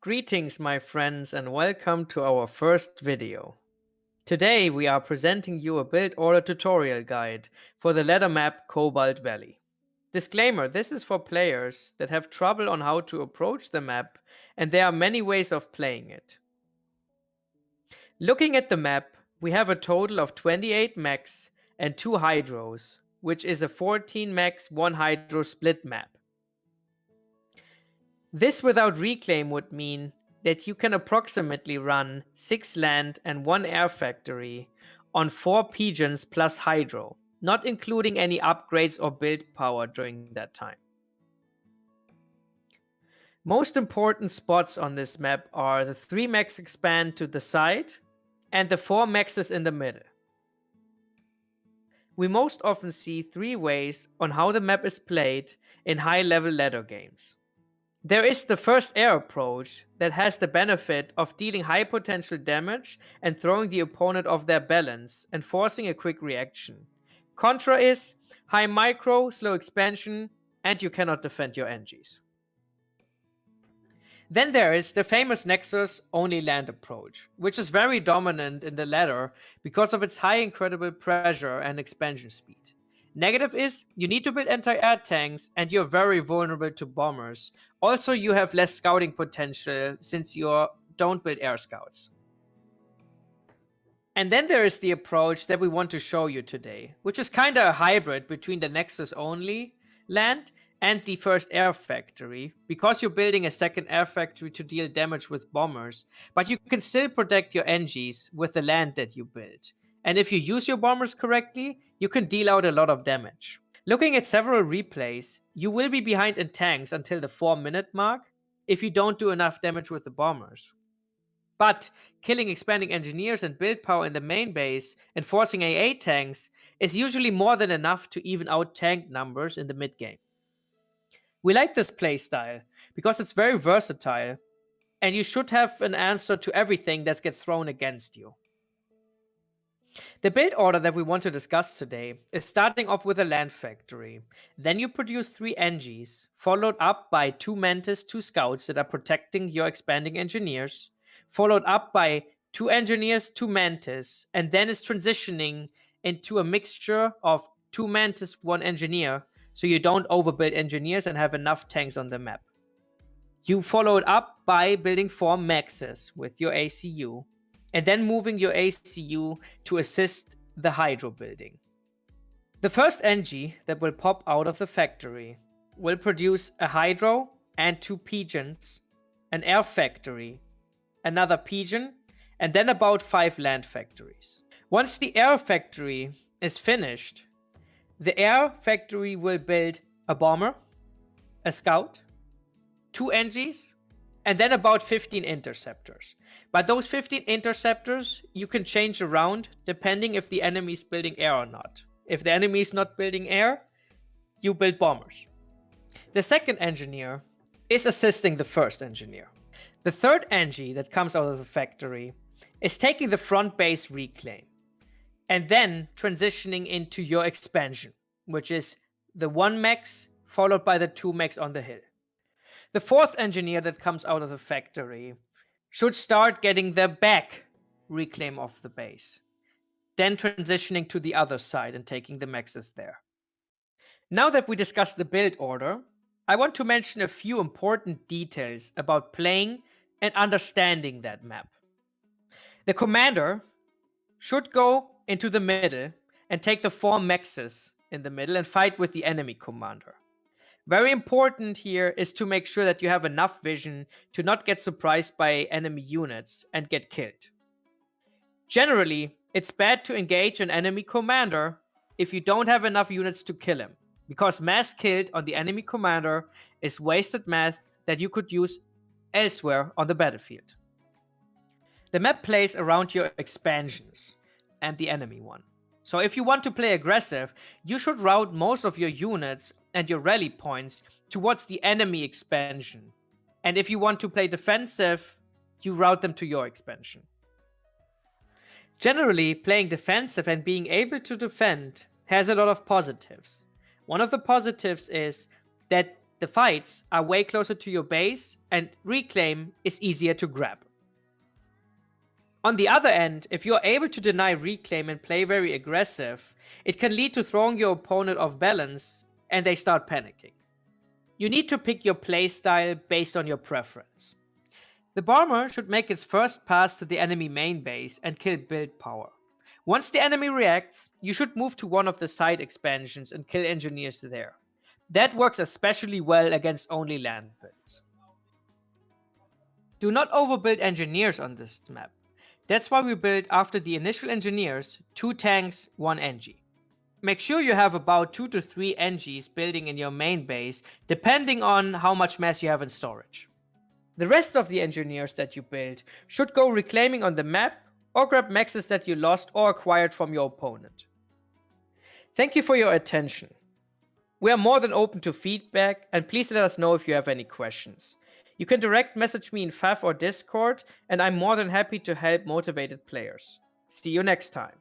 Greetings, my friends, and welcome to our first video. Today we are presenting you a build order tutorial guide for the ladder map Cobalt Valley. Disclaimer, this is for players that have trouble on how to approach the map, and there are many ways of playing it. Looking at the map, we have a total of 28 mechs and 2 hydros, which is a 14 mechs 1 hydro split map. This without reclaim would mean that you can approximately run 6 land and 1 air factory on 4 pigeons plus hydro, not including any upgrades or build power during that time. Most important spots on this map are the 3 mechs expand to the side and the 4 mechs in the middle. We most often see 3 ways on how the map is played in high-level ladder games. There is the first air approach that has the benefit of dealing high potential damage and throwing the opponent off their balance and forcing a quick reaction. Contra is high micro, slow expansion, and you cannot defend your NGs. Then there is the famous Nexus only land approach, which is very dominant in the ladder because of its high incredible pressure and expansion speed. Negative is you need to build anti-air tanks and you're very vulnerable to bombers. Also, you have less scouting potential since you don't build air scouts. And then there is the approach that we want to show you today, which is kind of a hybrid between the Nexus only land and the first air factory, because you're building a second air factory to deal damage with bombers, but you can still protect your NGs with the land that you build. And if you use your bombers correctly, you can deal out a lot of damage. Looking at several replays, you will be behind in tanks until the 4-minute mark if you don't do enough damage with the bombers. But killing expanding engineers and build power in the main base and forcing AA tanks is usually more than enough to even out tank numbers in the mid game. We like this playstyle because it's very versatile and you should have an answer to everything that gets thrown against you. The build order that we want to discuss today is starting off with a land factory. Then you produce 3 NGs, followed up by 2 Mantis, 2 Scouts that are protecting your expanding engineers, followed up by 2 Engineers, 2 Mantis, and then is transitioning into a mixture of 2 Mantis, 1 Engineer, so you don't overbuild engineers and have enough tanks on the map. You follow it up by building 4 Maxes with your ACU, and then moving your ACU to assist the hydro building. The first NG that will pop out of the factory will produce a hydro and 2 pigeons, an air factory, another pigeon, and then about 5 land factories. Once the air factory is finished, the air factory will build a bomber, a scout, 2 NGs, and then about 15 interceptors. But those 15 interceptors you can change around depending if the enemy is building air or not. If the enemy is not building air, you build bombers. The second engineer is assisting the first engineer. The third NG that comes out of the factory is taking the front base reclaim and then transitioning into your expansion, which is the 1 max followed by the 2 max on the hill. The fourth engineer that comes out of the factory should start getting the back reclaim of the base, then transitioning to the other side and taking the maxes there. Now that we discussed the build order, I want to mention a few important details about playing and understanding that map. The commander should go into the middle and take the 4 maxes in the middle and fight with the enemy commander. Very important here is to make sure that you have enough vision to not get surprised by enemy units and get killed. Generally, it's bad to engage an enemy commander if you don't have enough units to kill him, because mass killed on the enemy commander is wasted mass that you could use elsewhere on the battlefield. The map plays around your expansions and the enemy one. So if you want to play aggressive, you should route most of your units and your rally points towards the enemy expansion. And if you want to play defensive, you route them to your expansion. Generally, playing defensive and being able to defend has a lot of positives. One of the positives is that The fights are way closer to your base, and reclaim is easier to grab. On the other end, if you're able to deny reclaim and play very aggressive, it can lead to throwing your opponent off balance and they start panicking. You need to pick your playstyle based on your preference. The bomber should make its first pass to the enemy main base and kill build power. Once the enemy reacts, you should move to one of the side expansions and kill engineers there. That works especially well against only land builds. Do not overbuild engineers on this map. That's why we built after the initial engineers 2 tanks, 1 engie. Make sure you have about 2 to 3 engies building in your main base, depending on how much mass you have in storage. The rest of the engineers that you build should go reclaiming on the map or grab maxes that you lost or acquired from your opponent. Thank you for your attention. We are more than open to feedback, and please let us know if you have any questions. You can direct message me in FAF or Discord, and I'm more than happy to help motivated players. See you next time.